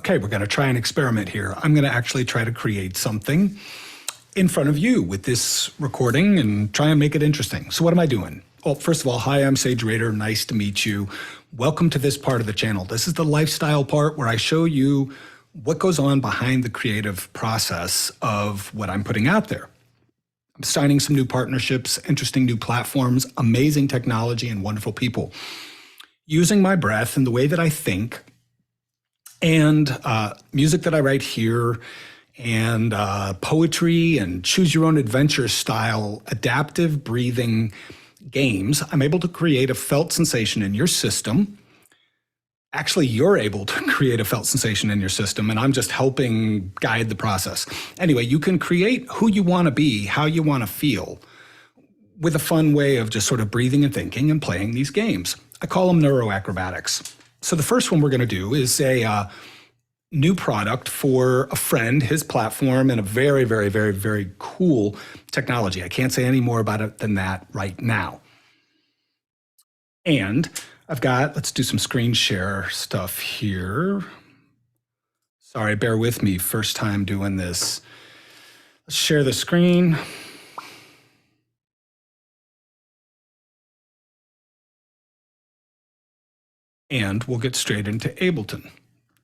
Okay, we're going to try an experiment here. I'm going to actually try to create something in front of you with this recording and try and make it interesting. So what am I doing? Well, first of all, hi, I'm Sage Rader. Nice to meet you. Welcome to this part of the channel. This is the lifestyle part where I show you what goes on behind the creative process of what I'm putting out there. I'm signing some new partnerships, interesting new platforms, amazing technology, and wonderful people. Using my breath and the way that I think, and music that I write here, and poetry and choose your own adventure style, adaptive breathing games, I'm able to create a felt sensation in your system. Actually, you're able to create a felt sensation in your system, and I'm just helping guide the process. Anyway, you can create who you want to be, how you want to feel, with a fun way of just sort of breathing and thinking and playing these games. I call them NeuroAcrobatics. So the first one we're going to do is a new product for a friend, his platform, and a very, very, very, very cool technology. I can't say any more about it than that right now. And I've got, let's do some screen share stuff here. Sorry, bear with me, first time doing this. Let's share the screen. And we'll get straight into Ableton.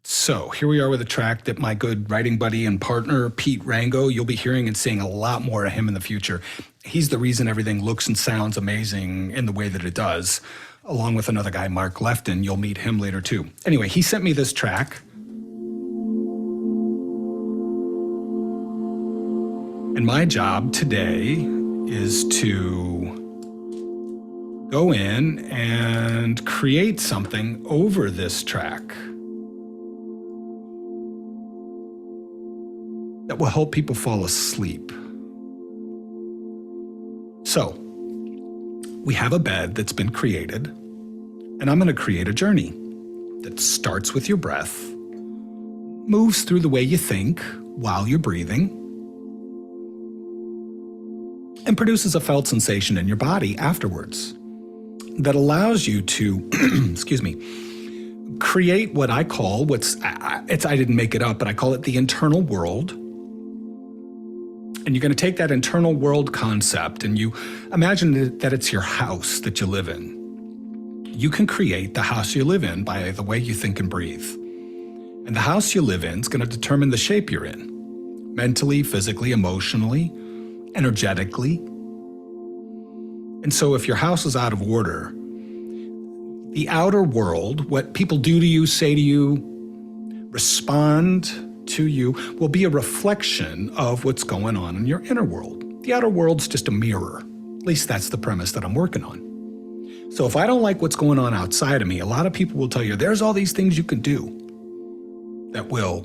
So here we are with a track that my good writing buddy and partner, Pete Rango, you'll be hearing and seeing a lot more of him in the future. He's the reason everything looks and sounds amazing in the way that it does, along with another guy, Mark Lefton. You'll meet him later too. Anyway, he sent me this track. And my job today is to go in and create something over this track that will help people fall asleep. So, we have a bed that's been created, and I'm going to create a journey that starts with your breath, moves through the way you think while you're breathing, and produces a felt sensation in your body afterwards that allows you to, excuse me, create what I call, I didn't make it up, but I call it the internal world. And you're going to take that internal world concept and you imagine that it's your house that you live in. You can create the house you live in by the way you think and breathe. And the house you live in is going to determine the shape you're in, mentally, physically, emotionally, energetically. And so if your house is out of order, the outer world, what people do to you, say to you, respond to you, will be a reflection of what's going on in your inner world. The outer world's just a mirror. At least that's the premise that I'm working on. So if I don't like what's going on outside of me, a lot of people will tell you, there's all these things you can do that will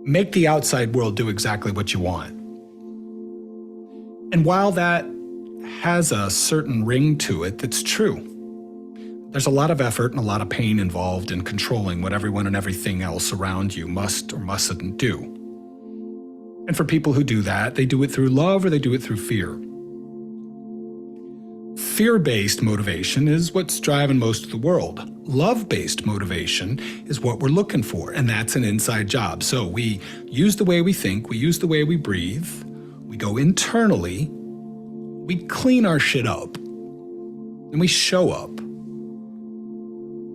make the outside world do exactly what you want. And while that has a certain ring to it that's true, there's a lot of effort and a lot of pain involved in controlling what everyone and everything else around you must or mustn't do. And for people who do that, they do it through love or they do it through fear. Fear-based motivation is what's driving most of the world. Love-based motivation is what we're looking for, and that's an inside job. So we use the way we think, we use the way we breathe, we go internally, we clean our shit up, and we show up.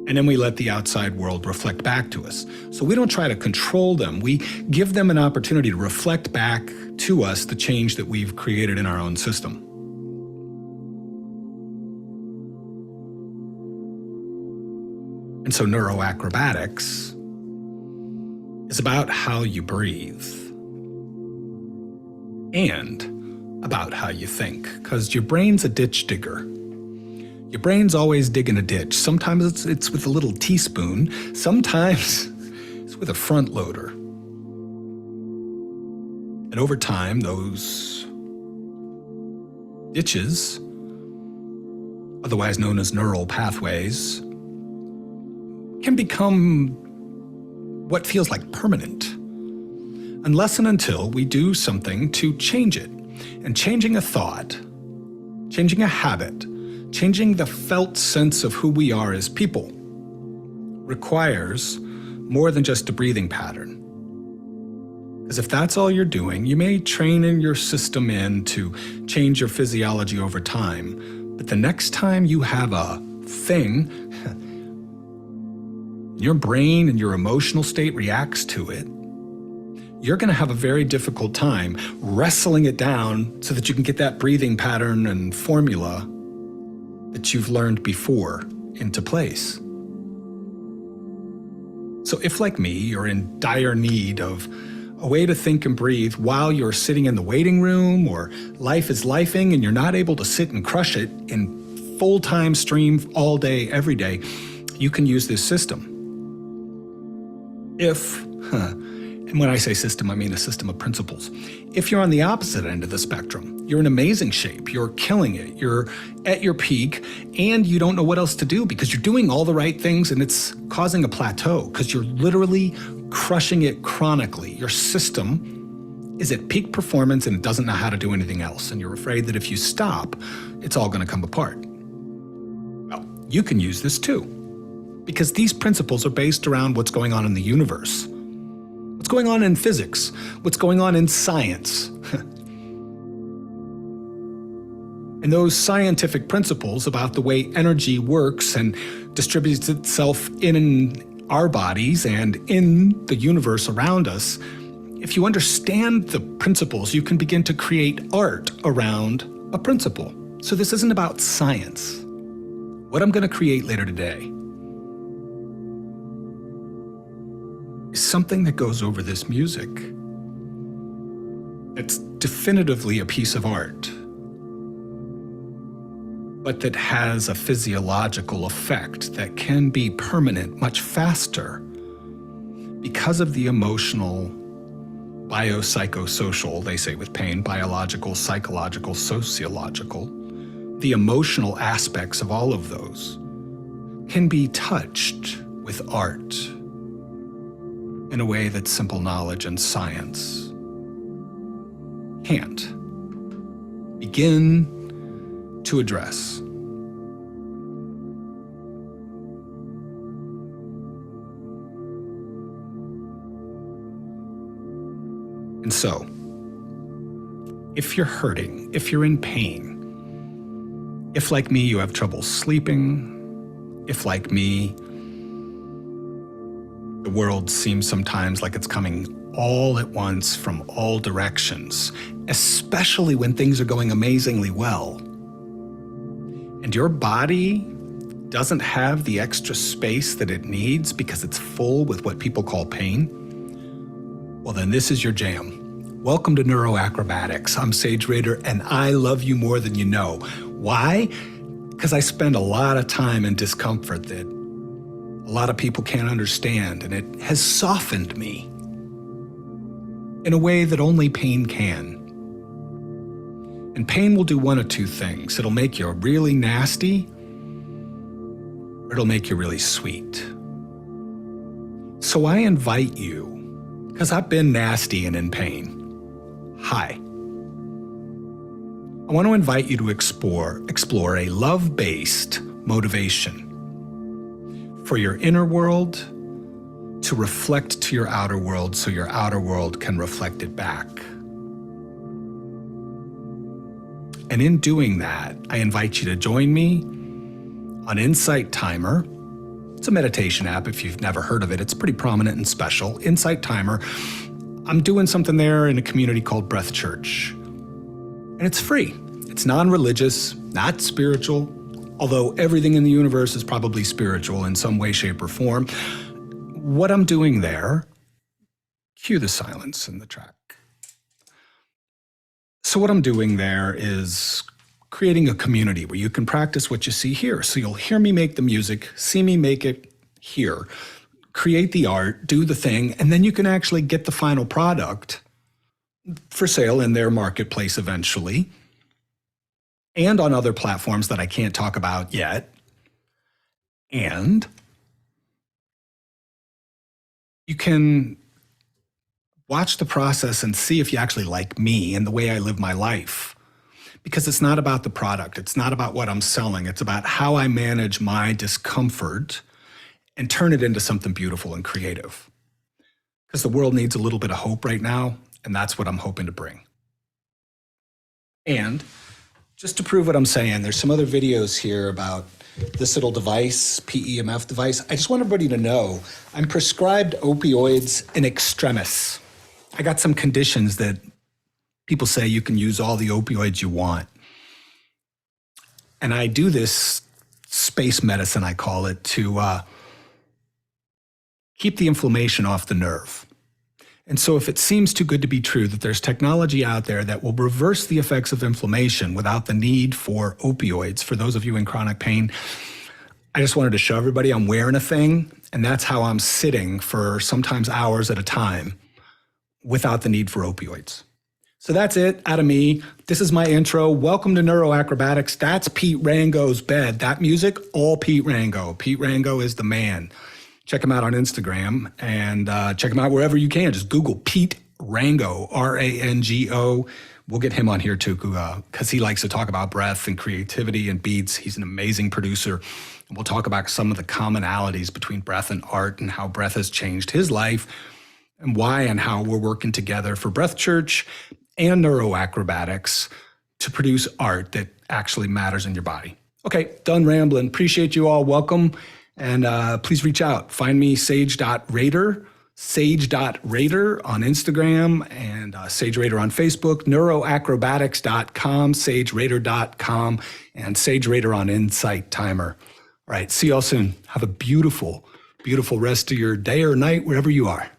And then we let the outside world reflect back to us. So we don't try to control them. We give them an opportunity to reflect back to us the change that we've created in our own system. And so NeuroAcrobatics is about how you breathe and about how you think, because your brain's a ditch digger. Your brain's always digging a ditch. Sometimes it's with a little teaspoon. Sometimes it's with a front loader. And over time, those ditches, otherwise known as neural pathways, can become what feels like permanent, unless and until we do something to change it. And changing a thought, changing a habit, changing the felt sense of who we are as people requires more than just a breathing pattern. Because if that's all you're doing, you may train in your system in to change your physiology over time, but the next time you have a thing, your brain and your emotional state reacts to it, you're going to have a very difficult time wrestling it down so that you can get that breathing pattern and formula that you've learned before into place. So if, like me, you're in dire need of a way to think and breathe while you're sitting in the waiting room, or life is lifing and you're not able to sit and crush it in full-time stream all day, every day, you can use this system. And when I say system, I mean a system of principles. If you're on the opposite end of the spectrum, you're in amazing shape, you're killing it, you're at your peak, and you don't know what else to do because you're doing all the right things and it's causing a plateau because you're literally crushing it chronically. Your system is at peak performance and it doesn't know how to do anything else. And you're afraid that if you stop, it's all going to come apart. Well, you can use this too, because these principles are based around what's going on in the universe. What's going on in physics? What's going on in science? And those scientific principles about the way energy works and distributes itself in our bodies and in the universe around us, if you understand the principles, you can begin to create art around a principle. So this isn't about science. What I'm going to create later today is something that goes over this music. It's definitively a piece of art, but that has a physiological effect that can be permanent much faster because of the emotional, biopsychosocial, they say with pain, biological, psychological, sociological, the emotional aspects of all of those can be touched with art in a way that simple knowledge and science can't begin to address. And so, if you're hurting, if you're in pain, if like me you have trouble sleeping, if like me the world seems sometimes like it's coming all at once from all directions, especially when things are going amazingly well, and your body doesn't have the extra space that it needs because it's full with what people call pain, well then this is your jam. Welcome to NeuroAcrobatics. I'm Sage Rader and I love you more than you know. Why? Because I spend a lot of time in discomfort that a lot of people can't understand, and it has softened me in a way that only pain can. And pain will do one of two things. It'll make you really nasty, or it'll make you really sweet. So I invite you, because I've been nasty and in pain. Hi. I want to invite you to explore a love-based motivation for your inner world to reflect to your outer world so your outer world can reflect it back. And in doing that, I invite you to join me on Insight Timer. It's a meditation app if you've never heard of it. It's pretty prominent and special. Insight Timer. I'm doing something there in a community called Breath Church. And it's free. It's non-religious, not spiritual, although everything in the universe is probably spiritual in some way, shape, or form. What I'm doing there, cue the silence in the track. So what I'm doing there is creating a community where you can practice what you see here. So you'll hear me make the music, see me make it here, create the art, do the thing, and then you can actually get the final product for sale in their marketplace eventually, and on other platforms that I can't talk about yet. And you can watch the process and see if you actually like me and the way I live my life. Because it's not about the product. It's not about what I'm selling. It's about how I manage my discomfort and turn it into something beautiful and creative. Because the world needs a little bit of hope right now, and that's what I'm hoping to bring. And just to prove what I'm saying, there's some other videos here about this little device, PEMF device. I just want everybody to know I'm prescribed opioids in extremis. I got some conditions that people say you can use all the opioids you want. And I do this space medicine, I call it, to keep the inflammation off the nerve. And so if it seems too good to be true that there's technology out there that will reverse the effects of inflammation without the need for opioids, for those of you in chronic pain, I just wanted to show everybody I'm wearing a thing, and that's how I'm sitting for sometimes hours at a time without the need for opioids. So that's it out of me. This is my intro. Welcome to NeuroAcrobatics. That's Pete Rango's bed. That music, all Pete Rango. Pete Rango is the man. Check him out on Instagram and check him out wherever you can. Just Google Pete Rango, R-A-N-G-O. We'll get him on here too because he likes to talk about breath and creativity and beats. He's an amazing producer. And we'll talk about some of the commonalities between breath and art and how breath has changed his life and why and how we're working together for Breath Church and NeuroAcrobatics to produce art that actually matters in your body. Okay, done rambling. Appreciate you all. Welcome. And please reach out. Find me sage.rader on Instagram and Sage Rader on Facebook, neuroacrobatics.com, sagerader.com, and Sage Rader on Insight Timer. All right, see y'all soon. Have a beautiful, beautiful rest of your day or night, wherever you are.